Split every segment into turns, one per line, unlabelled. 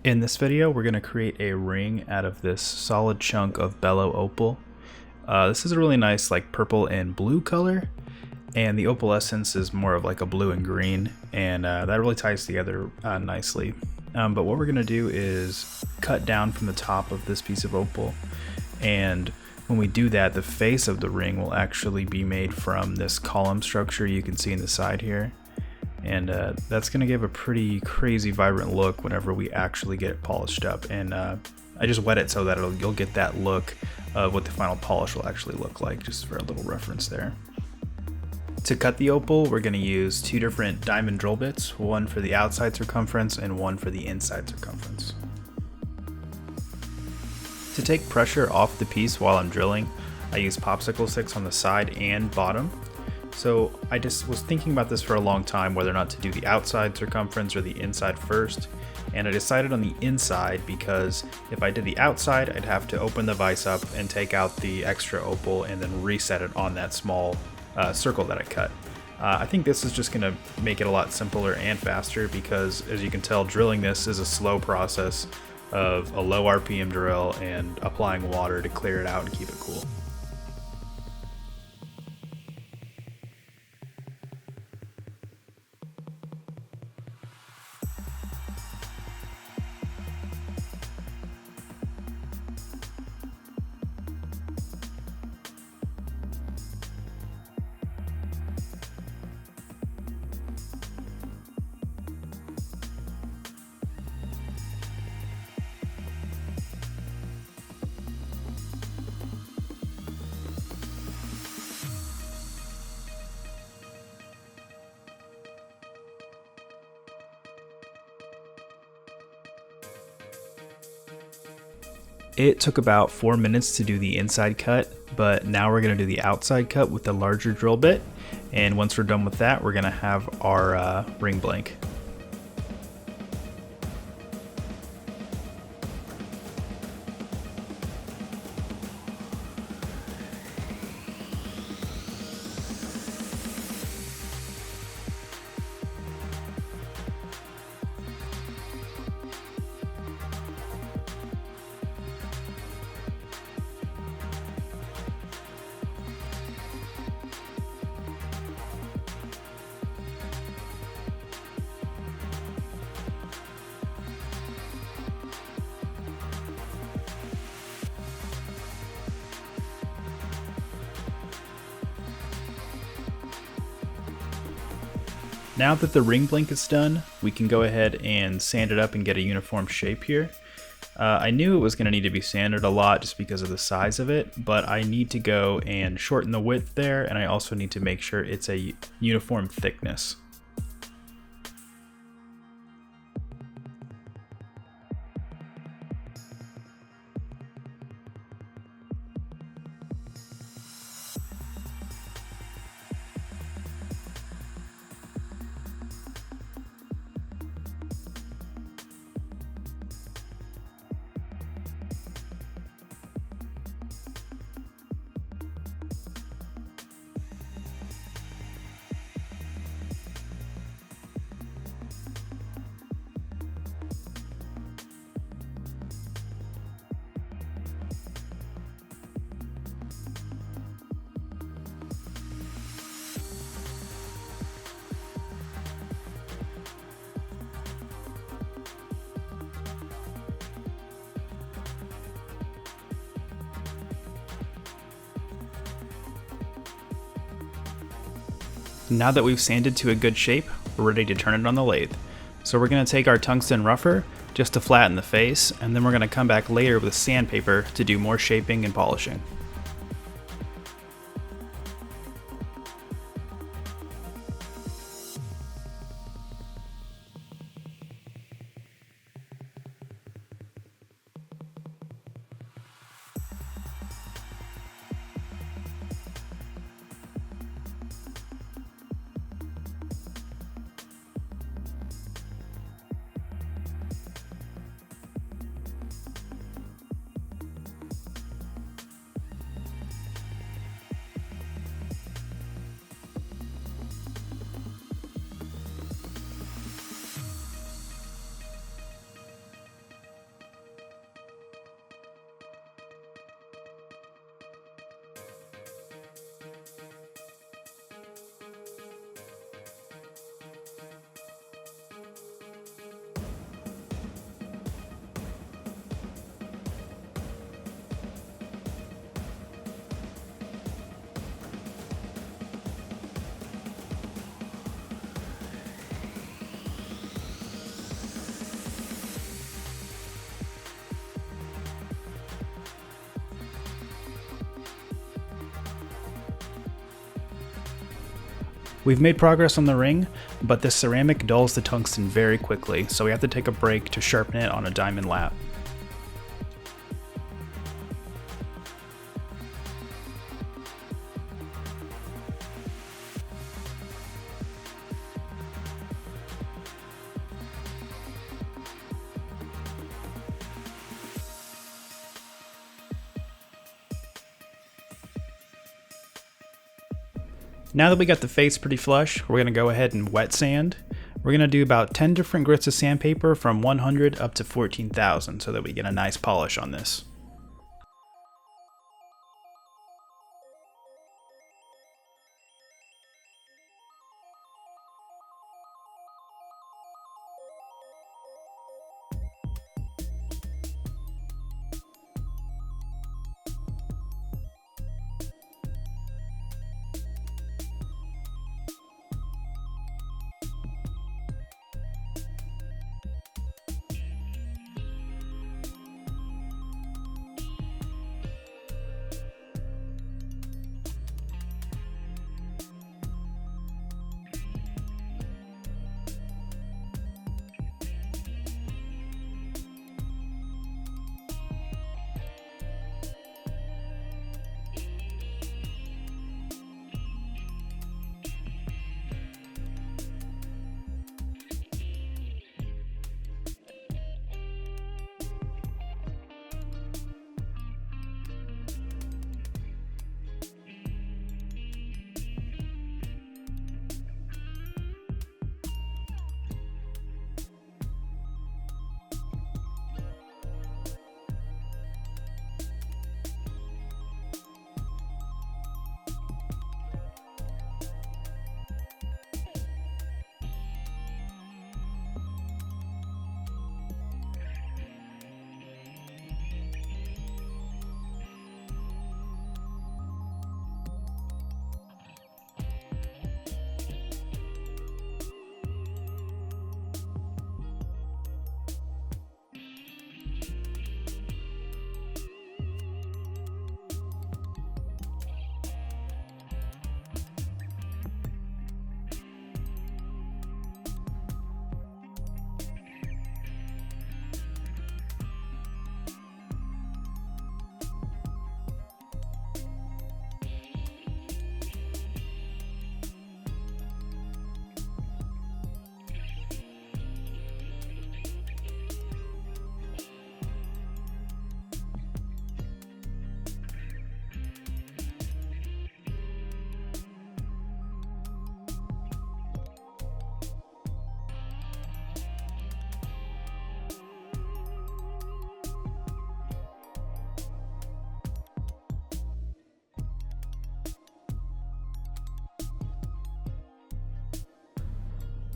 In this video, we're going to create a ring out of this solid chunk of Bello Opal. This is a really nice like purple and blue color, and the opalescence is more of like a blue and green, and that really ties together nicely. But what we're going to do is cut down from the top of this piece of opal, and when we do that, the face of the ring will actually be made from this column structure you can see in the side here. And that's going to give a pretty crazy vibrant look whenever we actually get it polished up. And I just wet it so that you'll get that look of what the final polish will actually look like, just for a little reference there. To cut the opal, we're going to use two different diamond drill bits, one for the outside circumference and one for the inside circumference. To take pressure off the piece while I'm drilling, I use popsicle sticks on the side and bottom. So I just was thinking about this for a long time, whether or not to do the outside circumference or the inside first, and I decided on the inside because if I did the outside, I'd have to open the vise up and take out the extra opal and then reset it on that small circle that I cut. I think this is just going to make it a lot simpler and faster because, as you can tell, drilling this is a slow process of a low RPM drill and applying water to clear it out and keep it cool. It took about 4 minutes to do the inside cut, but now we're going to do the outside cut with the larger drill bit, and once we're done with that, we're going to have our ring blank. Now that the ring blank is done, we can go ahead and sand it up and get a uniform shape here. I knew it was going to need to be sanded a lot just because of the size of it, but I need to go and shorten the width there, and I also need to make sure it's a uniform thickness. Now that we've sanded to a good shape, we're ready to turn it on the lathe. So we're going to take our tungsten rougher just to flatten the face, and then we're going to come back later with sandpaper to do more shaping and polishing. We've made progress on the ring, but this ceramic dulls the tungsten very quickly, so we have to take a break to sharpen it on a diamond lap. Now that we got the face pretty flush, we're going to go ahead and wet sand. We're going to do about 10 different grits of sandpaper from 100 up to 14,000 so that we get a nice polish on this.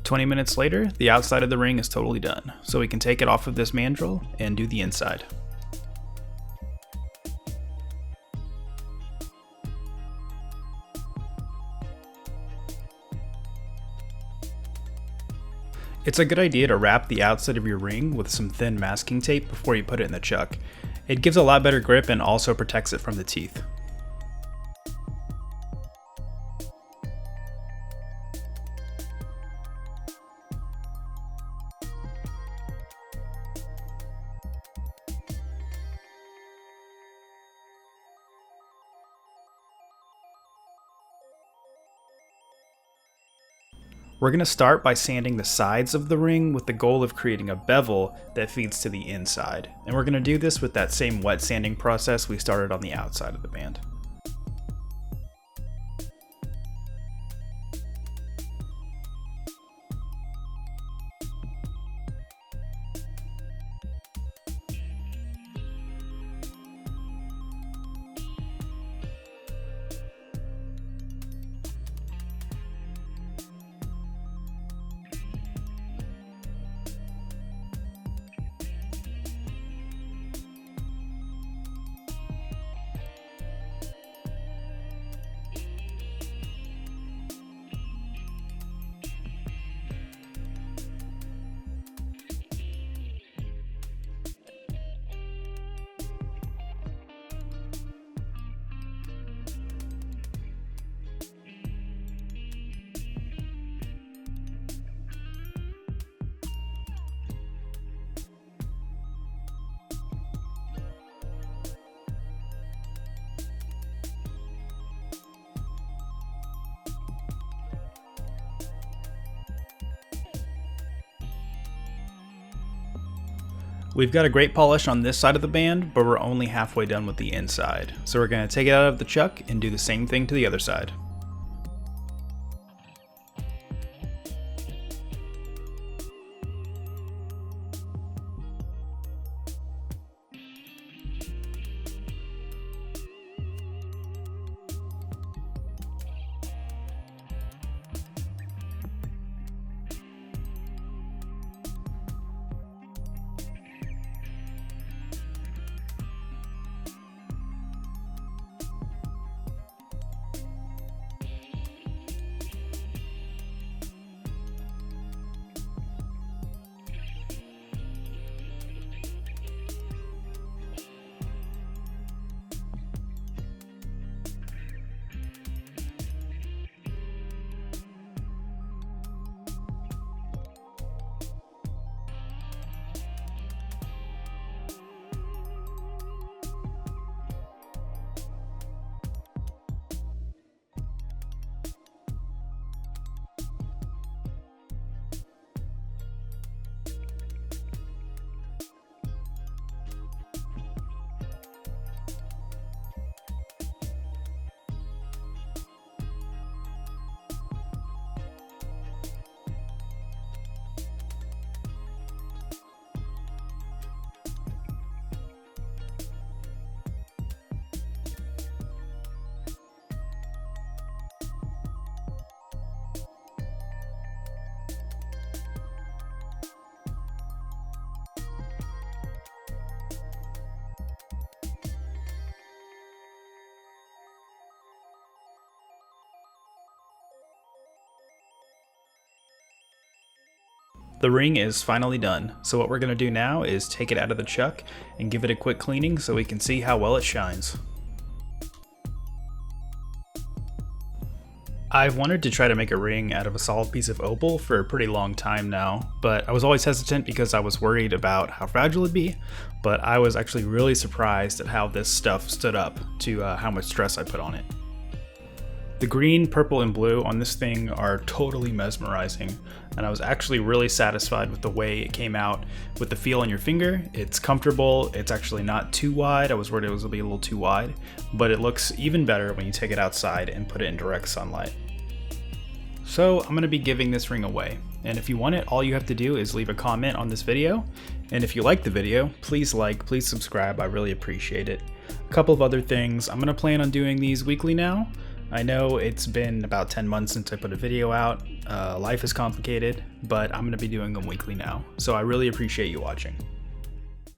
"20 minutes later, the outside of the ring is totally done, so we can take it off of this mandrel and do the inside. It's a good idea to wrap the outside of your ring with some thin masking tape before you put it in the chuck. It gives a lot better grip and also protects it from the teeth. We're going to start by sanding the sides of the ring with the goal of creating a bevel that feeds to the inside. And we're going to do this with that same wet sanding process we started on the outside of the band. We've got a great polish on this side of the band, but we're only halfway done with the inside. So we're going to take it out of the chuck and do the same thing to the other side. The ring is finally done, so what we're going to do now is take it out of the chuck and give it a quick cleaning so we can see how well it shines. I've wanted to try to make a ring out of a solid piece of opal for a pretty long time now, but I was always hesitant because I was worried about how fragile it'd be, but I was actually really surprised at how this stuff stood up to how much stress I put on it. The green, purple, and blue on this thing are totally mesmerizing, and I was actually really satisfied with the way it came out with the feel on your finger. It's comfortable, it's actually not too wide. I was worried it was going to be a little too wide, but it looks even better when you take it outside and put it in direct sunlight. So I'm going to be giving this ring away, and if you want it, all you have to do is leave a comment on this video, and if you like the video, please like, please subscribe, I really appreciate it. A couple of other things, I'm going to plan on doing these weekly now. I know it's been about 10 months since I put a video out, life is complicated, but I'm going to be doing them weekly now, so I really appreciate you watching.